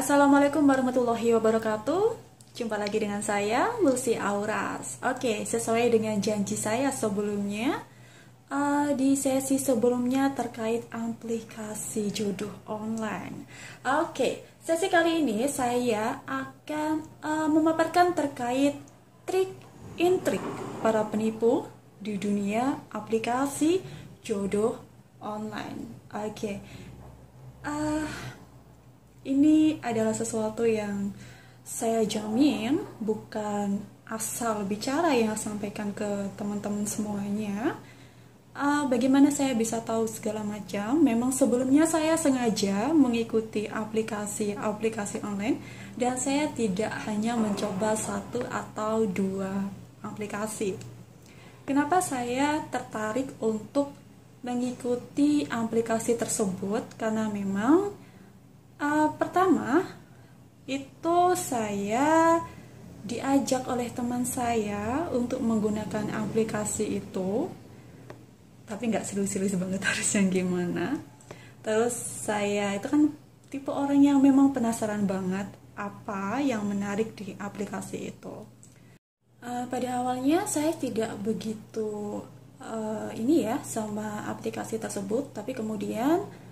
Assalamualaikum warahmatullahi wabarakatuh. Jumpa lagi dengan saya, Lucy Auras. Oke, sesuai dengan janji saya sebelumnya, di sesi sebelumnya terkait aplikasi jodoh online. Oke, sesi kali ini saya akan memaparkan terkait trik para penipu di dunia aplikasi jodoh online. Oke. Ini adalah sesuatu yang saya jamin bukan asal bicara yang sampaikan ke teman-teman semuanya. Bagaimana saya bisa tahu segala macam? Memang sebelumnya saya sengaja mengikuti aplikasi online dan saya tidak hanya mencoba satu atau dua aplikasi. Kenapa saya tertarik untuk mengikuti aplikasi tersebut? Karena memang pertama, itu saya diajak oleh teman saya untuk menggunakan aplikasi itu, tapi nggak serius-serius banget harus yang gimana. Terus saya itu kan tipe orang yang memang penasaran banget apa yang menarik di aplikasi itu. Pada awalnya saya tidak begitu sama aplikasi tersebut, tapi kemudian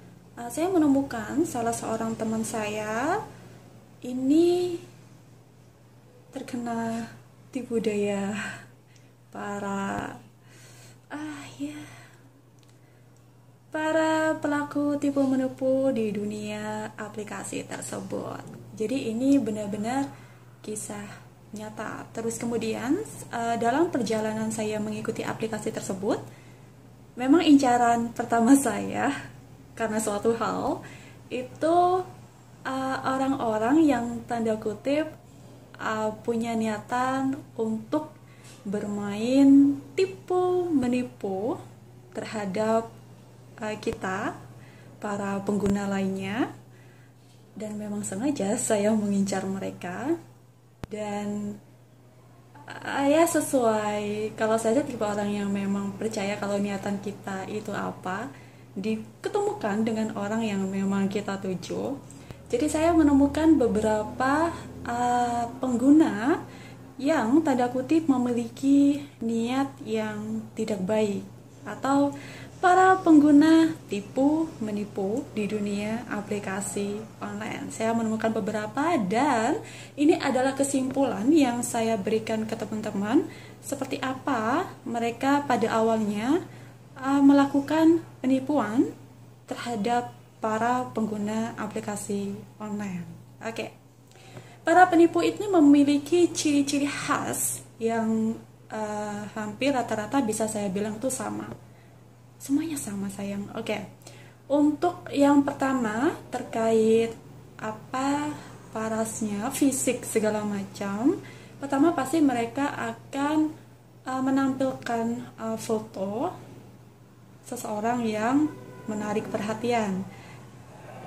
saya menemukan salah seorang teman saya ini terkena tipu daya para pelaku tipu menipu di dunia aplikasi tersebut. Jadi ini benar-benar kisah nyata. Terus kemudian dalam perjalanan saya mengikuti aplikasi tersebut, memang incaran pertama saya karena suatu hal itu orang-orang yang tanda kutip punya niatan untuk bermain tipu menipu terhadap kita para pengguna lainnya, dan memang sengaja saya mengincar mereka. Dan sesuai, kalau saya tipe orang yang memang percaya kalau niatan kita itu apa diketemukan dengan orang yang memang kita tuju. Jadi saya menemukan beberapa pengguna yang tanda kutip memiliki niat yang tidak baik, atau para pengguna tipu menipu di dunia aplikasi online. Saya menemukan beberapa, dan ini adalah kesimpulan yang saya berikan ke teman-teman seperti apa mereka pada awalnya melakukan penipuan terhadap para pengguna aplikasi online. Oke. Para penipu ini memiliki ciri-ciri khas yang hampir rata-rata bisa saya bilang tuh sama. Semuanya sama, sayang. Oke. Untuk yang pertama terkait parasnya, fisik segala macam. Pertama pasti mereka akan menampilkan foto seseorang yang menarik perhatian,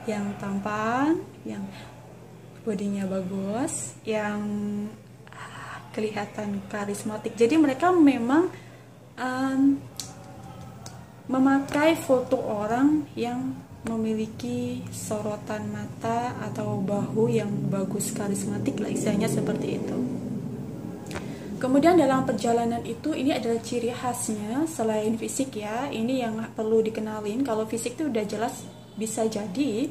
yang tampan, yang bodinya bagus, yang kelihatan karismatik. Jadi mereka memang memakai foto orang yang memiliki sorotan mata atau bahu yang bagus, karismatik lah, istilahnya seperti itu. Kemudian dalam perjalanan itu, ini adalah ciri khasnya selain fisik ya. Ini yang perlu dikenalin. Kalau fisik itu udah jelas bisa jadi,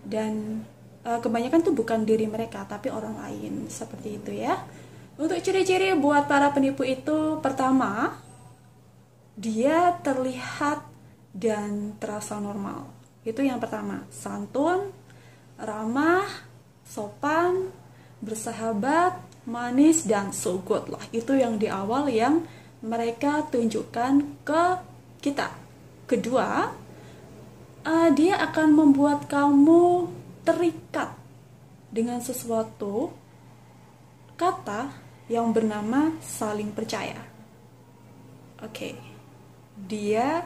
dan kebanyakan tuh bukan diri mereka tapi orang lain, seperti itu ya. Untuk ciri-ciri buat para penipu itu, pertama, dia terlihat dan terasa normal. Itu yang pertama. Santun, ramah, sopan, bersahabat, manis, dan so good lah. Itu yang di awal yang mereka tunjukkan ke kita. Kedua, dia akan membuat kamu terikat dengan sesuatu kata yang bernama saling percaya. Oke. Dia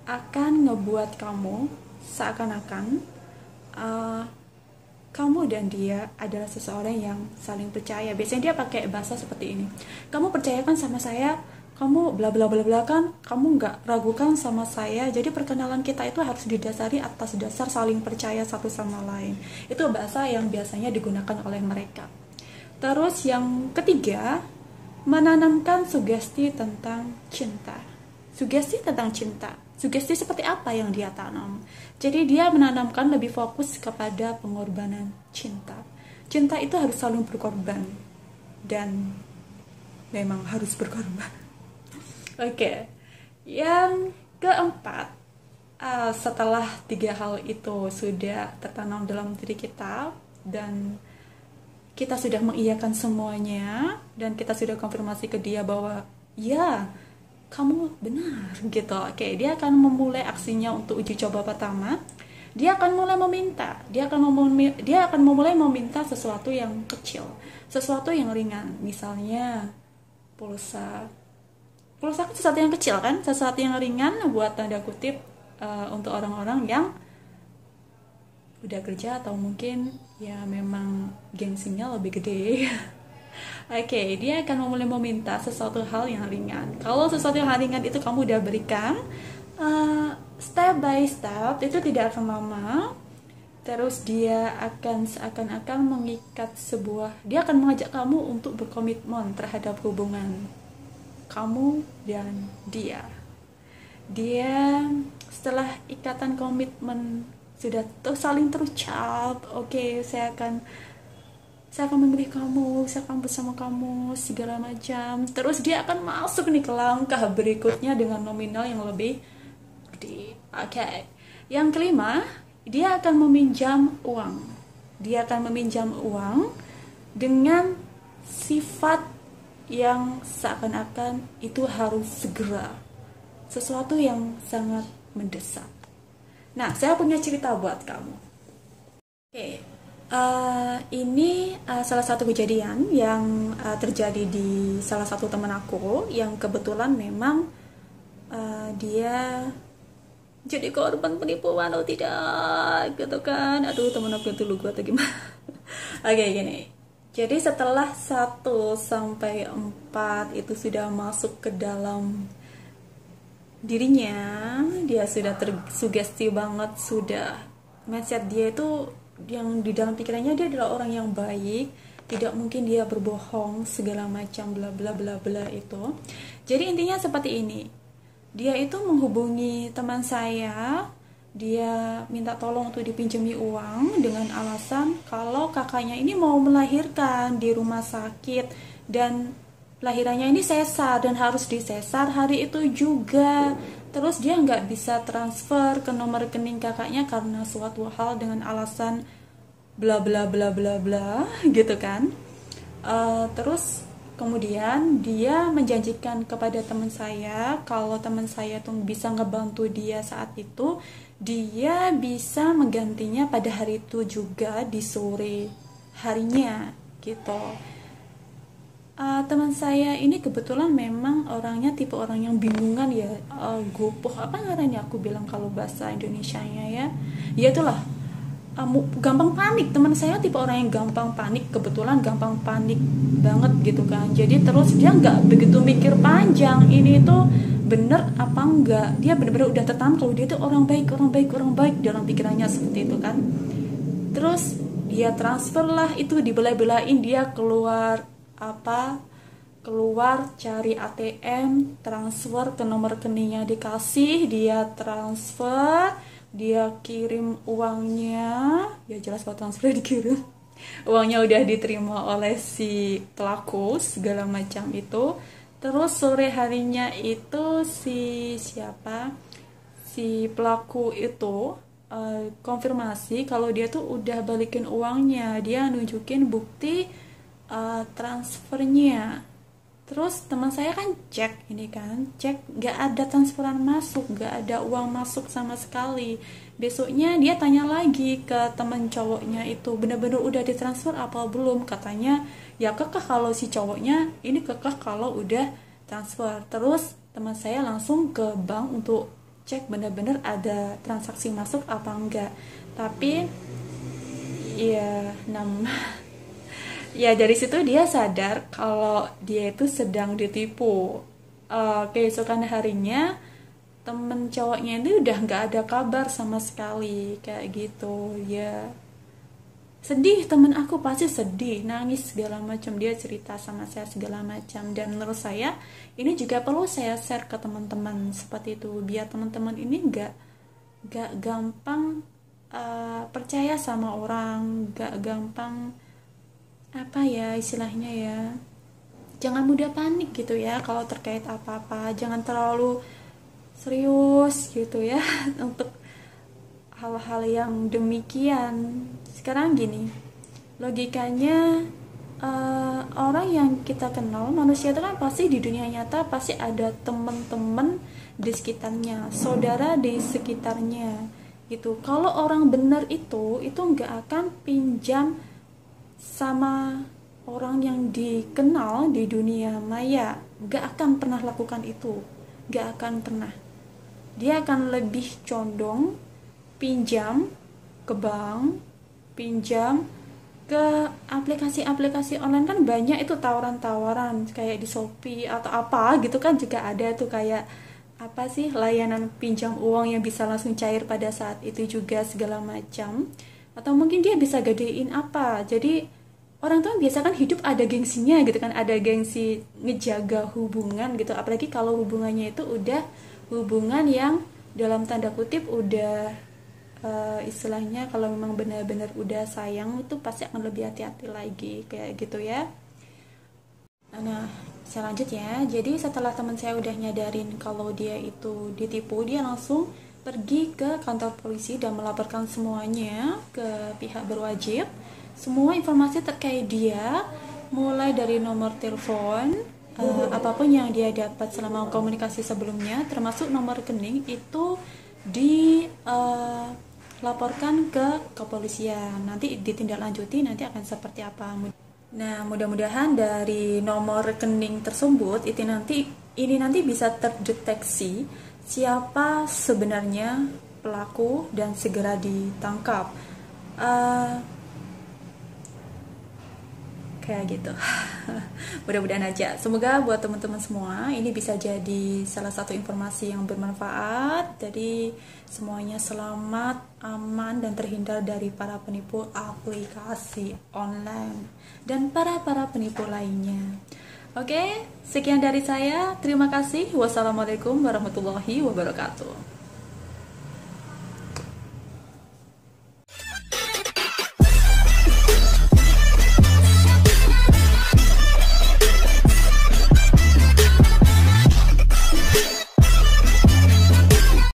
akan ngebuat kamu seakan-akan kamu dan dia adalah seseorang yang saling percaya. Biasanya dia pakai bahasa seperti ini. Kamu percayakan sama saya kamu bla bla bla bla kan, kamu nggak ragukan sama saya. Jadi perkenalan kita itu harus didasari atas dasar saling percaya satu sama lain. Itu bahasa yang biasanya digunakan oleh mereka. Terus yang ketiga, menanamkan sugesti tentang cinta. Sugesti tentang cinta. Sugesti seperti apa yang dia tanam? Jadi dia menanamkan lebih fokus kepada pengorbanan cinta. Cinta itu harus selalu berkorban. Dan memang harus berkorban. Oke. Yang keempat, setelah 3 hal itu sudah tertanam dalam diri kita dan kita sudah mengiyakan semuanya dan kita sudah konfirmasi ke dia bahwa ya, kamu benar gitu. Oke, dia akan memulai aksinya untuk uji coba pertama. Dia akan mulai meminta, dia akan memulai meminta sesuatu yang kecil, sesuatu yang ringan. Misalnya pulsa kan sesuatu yang kecil kan, sesuatu yang ringan buat tanda kutip untuk orang-orang yang udah kerja atau mungkin ya memang gengsinya lebih gede. Oke, dia akan mulai meminta sesuatu hal yang ringan. Kalau sesuatu yang ringan itu kamu udah berikan, step by step itu tidak akan lama. Terus dia akan seakan-akan mengikat dia akan mengajak kamu untuk berkomitmen terhadap hubungan kamu dan dia. Dia setelah ikatan komitmen sudah saling terucap, oke, saya akan memilih kamu, saya akan bersama kamu, segala macam. Terus dia akan masuk nih ke langkah berikutnya dengan nominal yang lebih gede. Oke. Yang kelima, dia akan meminjam uang. Dia akan meminjam uang dengan sifat yang seakan-akan itu harus segera. Sesuatu yang sangat mendesak. Nah, saya punya cerita buat kamu. Oke, ini salah satu kejadian yang terjadi di salah satu teman aku yang kebetulan memang dia jadi korban penipuan atau tidak, gitu kan. Aduh, teman aku itu lugu atau gimana. Oke, gini. Jadi setelah 1 sampai 4 itu sudah masuk ke dalam dirinya, dia sudah tersugesti banget, sudah mindset dia itu yang di dalam pikirannya dia adalah orang yang baik, tidak mungkin dia berbohong segala macam bla bla bla bla itu. Jadi intinya seperti ini, dia itu menghubungi teman saya, dia minta tolong untuk dipinjami uang dengan alasan kalau kakaknya ini mau melahirkan di rumah sakit dan lahirannya ini sesar dan harus disesar hari itu juga. Terus dia nggak bisa transfer ke nomor rekening kakaknya karena suatu hal dengan alasan bla bla bla bla bla gitu kan. Terus kemudian dia menjanjikan kepada teman saya kalau teman saya tuh bisa ngebantu dia saat itu, dia bisa menggantinya pada hari itu juga di sore harinya gitu. Teman saya ini kebetulan memang orangnya tipe orang yang bingungan ya, gopoh apa ngarannya aku bilang kalau bahasa Indonesianya ya itulah, gampang panik. Teman saya tipe orang yang gampang panik, kebetulan gampang panik banget gitu kan. Jadi terus dia nggak begitu mikir panjang ini tuh bener apa enggak, dia bener-bener udah tertanam kalau dia tuh orang baik dalam pikirannya seperti itu kan. Terus dia transfer lah itu, dibela-belain dia keluar cari ATM, transfer ke nomor rekeningnya dikasih, dia transfer, dia kirim uangnya, ya jelas kalau transfer dikirim, uangnya udah diterima oleh si pelaku segala macam itu. Terus sore harinya itu si pelaku itu konfirmasi kalau dia tuh udah balikin uangnya, dia nunjukin bukti transfernya. Terus teman saya kan cek nggak ada transferan masuk, nggak ada uang masuk sama sekali. Besoknya dia tanya lagi ke teman cowoknya itu, bener-bener udah ditransfer apa belum? Katanya ya kekeh kalau si cowoknya ini kekeh kalau udah transfer. Terus teman saya langsung ke bank untuk cek bener-bener ada transaksi masuk apa enggak. Tapi ya ya dari situ dia sadar kalau dia itu sedang ditipu. keesokan harinya temen cowoknya itu udah nggak ada kabar sama sekali kayak gitu ya. Sedih, temen aku pasti sedih, nangis segala macam, dia cerita sama saya segala macam. Dan menurut saya ini juga perlu saya share ke teman-teman seperti itu, biar teman-teman ini nggak gampang percaya sama orang, nggak gampang apa ya istilahnya ya, jangan mudah panik gitu ya kalau terkait apa-apa, jangan terlalu serius gitu ya untuk hal-hal yang demikian. Sekarang gini, logikanya orang yang kita kenal, manusia itu kan pasti di dunia nyata pasti ada teman-teman di sekitarnya, saudara di sekitarnya gitu. Kalau orang benar itu nggak akan pinjam sama orang yang dikenal di dunia maya, nggak akan pernah lakukan itu, nggak akan pernah. Dia akan lebih condong pinjam ke bank, pinjam ke aplikasi-aplikasi online, kan banyak itu tawaran-tawaran kayak di Shopee atau apa gitu kan, juga ada tuh kayak apa sih, layanan pinjam uang yang bisa langsung cair pada saat itu juga segala macam. Atau mungkin dia bisa gedein apa, jadi orang tuh biasa kan hidup ada gengsinya gitu kan, ada gengsi ngejaga hubungan gitu, apalagi kalau hubungannya itu udah hubungan yang dalam tanda kutip udah istilahnya kalau memang benar-benar udah sayang itu pasti akan lebih hati-hati lagi kayak gitu ya. Nah, saya lanjut ya. Jadi setelah teman saya udah nyadarin kalau dia itu ditipu, dia langsung pergi ke kantor polisi dan melaporkan semuanya ke pihak berwajib. Semua informasi terkait dia, mulai dari nomor telepon, apapun yang dia dapat selama komunikasi sebelumnya, termasuk nomor rekening itu dilaporkan ke kepolisian. Nanti ditindaklanjuti nanti akan seperti apa. Nah, mudah-mudahan dari nomor rekening tersebut ini nanti bisa terdeteksi siapa sebenarnya pelaku dan segera ditangkap. Kayak gitu. Mudah-mudahan aja. Semoga buat teman-teman semua ini bisa jadi salah satu informasi yang bermanfaat. Jadi semuanya selamat, aman, dan terhindar dari para penipu aplikasi online dan para penipu lainnya. Oke, sekian dari saya. Terima kasih. Wassalamualaikum warahmatullahi wabarakatuh.